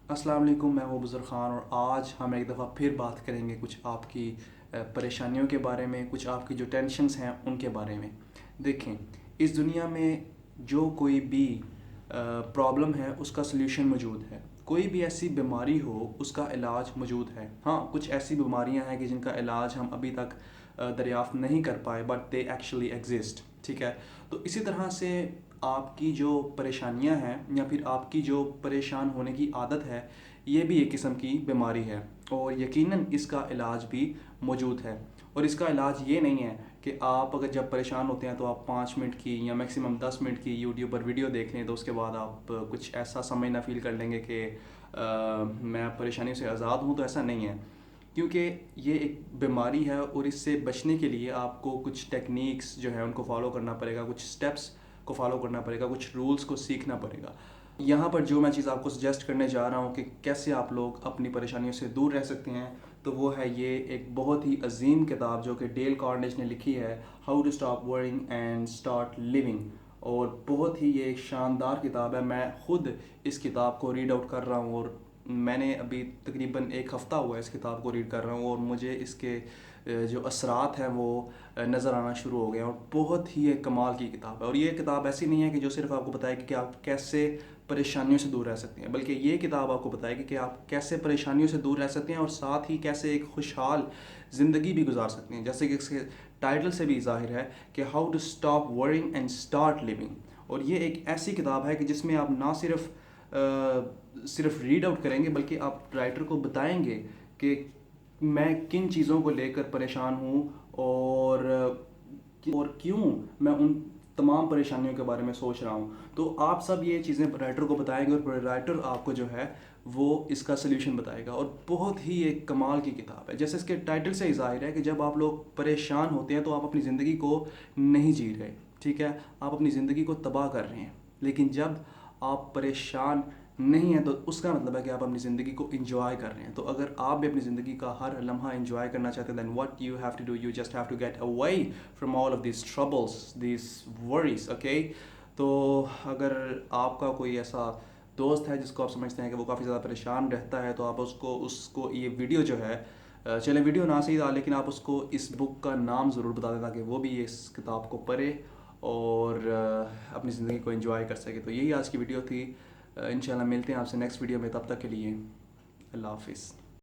अस्सलाम वालेकुम, मैं हूँ बुज़ुर्ग ख़ान और आज हम एक दफ़ा फिर बात करेंगे कुछ आपकी परेशानियों के बारे में, कुछ आपकी जो टेंशन्स हैं उनके बारे में। देखें, इस दुनिया में जो कोई भी प्रॉब्लम है उसका सल्यूशन मौजूद है। कोई भी ऐसी बीमारी हो उसका इलाज मौजूद है। हाँ, कुछ ऐसी बीमारियां हैं कि जिनका इलाज हम अभी तक दरियाफ़्त नहीं कर पाए, बट दे एक्चुअली एग्जिस्ट। ठीक है, तो इसी तरह से आपकी जो परेशानियां हैं या फिर आपकी जो परेशान होने की आदत है, ये भी एक किस्म की बीमारी है और यकीनन इसका इलाज भी मौजूद है। और इसका इलाज ये नहीं है कि आप अगर जब परेशान होते हैं तो आप 5 मिनट की या मैक्सिमम 10 मिनट की यूट्यूब पर वीडियो देख लें, तो उसके बाद आप कुछ ऐसा समझना फील कर लेंगे कि मैं परेशानी से आज़ाद हूँ। तो ऐसा नहीं है, क्योंकि ये एक बीमारी है और इससे बचने के लिए आपको कुछ टेक्निक्स जो है उनको फॉलो करना पड़ेगा, कुछ स्टेप्स को फॉलो करना पड़ेगा, कुछ रूल्स को सीखना पड़ेगा। यहाँ पर जो मैं चीज़ आपको सजेस्ट करने जा रहा हूँ कि कैसे आप लोग अपनी परेशानियों से दूर रह सकते हैं, तो वो है ये एक बहुत ही अजीम किताब जो कि डेल कार्नेज ने लिखी है, how to stop worrying and start living. और बहुत ही ये एक शानदार किताब है। मैं ख़ुद इस किताब को रीड आउट कर रहा हूँ और मैंने अभी तकरीबन एक हफ़्ता हुआ है इस किताब को रीड कर रहा हूँ और मुझे इसके जो असरात हैं वो नज़र आना शुरू हो गए हैं। और बहुत ही एक कमाल की किताब है और ये किताब ऐसी नहीं है कि जो सिर्फ आपको बताएगी कि आप कैसे परेशानियों से दूर रह सकते हैं, बल्कि ये किताब आपको बताएगी कि आप कैसे परेशानियों से दूर रह सकते हैं और साथ ही कैसे एक खुशहाल ज़िंदगी भी गुजार सकते हैं। जैसे कि इसके टाइटल से भी ज़ाहिर है कि how to stop worrying and start living. और ये एक ऐसी किताब है कि जिसमें आप ना सिर्फ रीड आउट करेंगे, बल्कि आप राइटर को बताएंगे कि मैं किन चीज़ों को लेकर परेशान हूँ और क्यों मैं उन तमाम परेशानियों के बारे में सोच रहा हूँ। तो आप सब ये चीज़ें राइटर को बताएंगे और राइटर आपको जो है वो इसका सल्यूशन बताएगा। और बहुत ही एक कमाल की किताब है। जैसे इसके टाइटल से ही ज़ाहिर है कि जब आप लोग परेशान होते हैं तो आप अपनी ज़िंदगी को नहीं जी रहे। ठीक है, आप अपनी ज़िंदगी को तबाह कर रहे हैं। लेकिन जब आप परेशान नहीं है तो उसका मतलब है कि आप अपनी ज़िंदगी को इंजॉय कर रहे हैं। तो अगर आप भी अपनी ज़िंदगी का हर लम्हा इंजॉय करना चाहते हैं, then what you have to do, you just have to get away from all of this troubles, this worries. Okay, तो अगर आपका कोई ऐसा दोस्त है जिसको आप समझते हैं कि वो काफ़ी ज़्यादा परेशान रहता है, तो आप उसको उसको ये वीडियो जो है, चले वीडियो ना सही था, लेकिन आप उसको इस बुक का नाम ज़रूर बता दें ताकि वो भी इस किताब को पढ़े और अपनी ज़िंदगी को एंजॉय कर सके। तो यही आज की वीडियो थी। इंशाल्लाह मिलते हैं आपसे नेक्स्ट वीडियो में। तब तक के लिए अल्लाह हाफिज़।